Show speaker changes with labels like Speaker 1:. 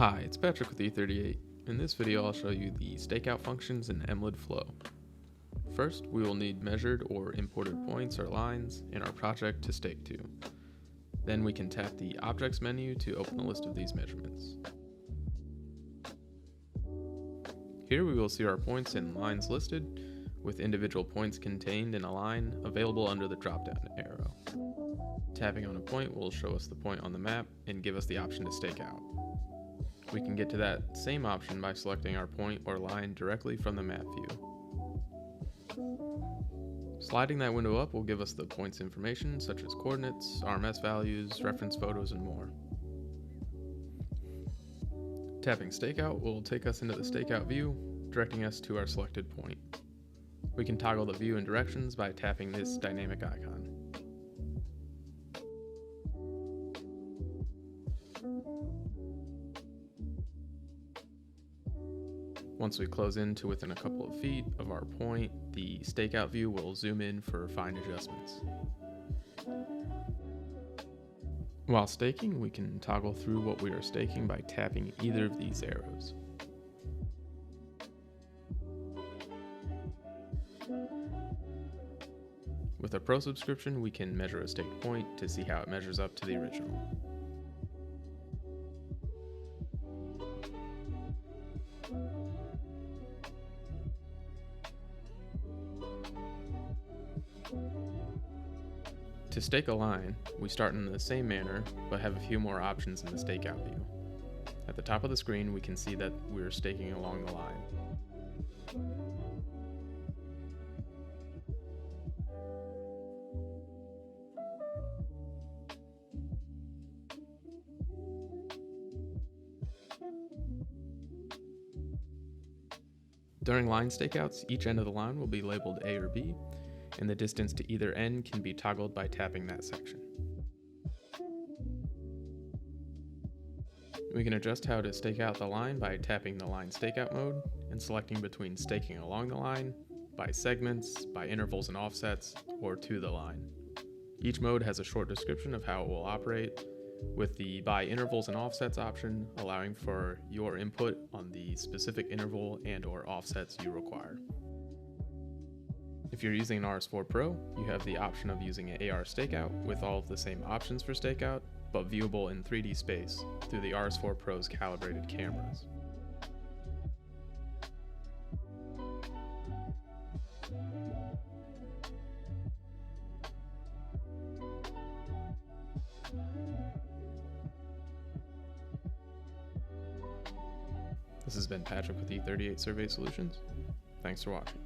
Speaker 1: Hi, it's Patrick with E38. In this video I'll show you the Stakeout functions in Emlid Flow. First, we will need measured or imported points or lines in our project to stake to. Then we can tap the Objects menu to open a list of these measurements. Here we will see our points and lines listed, with individual points contained in a line available under the drop-down arrow. Tapping on a point will show us the point on the map and give us the option to stake out. We can get to that same option by selecting our point or line directly from the map view. Sliding that window up will give us the point's information such as coordinates, RMS values, reference photos, and more. Tapping Stakeout will take us into the Stakeout view, directing us to our selected point. We can toggle the view and directions by tapping this dynamic icon. Once we close in to within a couple of feet of our point, the Stakeout view will zoom in for fine adjustments. While staking, we can toggle through what we are staking by tapping either of these arrows. With a Pro subscription, we can measure a staked point to see how it measures up to the original. To stake a line, we start in the same manner, but have a few more options in the Stakeout view. At the top of the screen, we can see that we are staking along the line. During line stakeouts, each end of the line will be labeled A or B, and the distance to either end can be toggled by tapping that section. We can adjust how to stake out the line by tapping the line stakeout mode and selecting between staking along the line, by segments, by intervals and offsets, or to the line. Each mode has a short description of how it will operate, with the by intervals and offsets option allowing for your input on the specific interval and or offsets you require. If you're using an RS4 Pro, you have the option of using an AR Stakeout with all of the same options for Stakeout, but viewable in 3D space through the RS4 Pro's calibrated cameras. This has been Patrick with E38 Survey Solutions. Thanks for watching.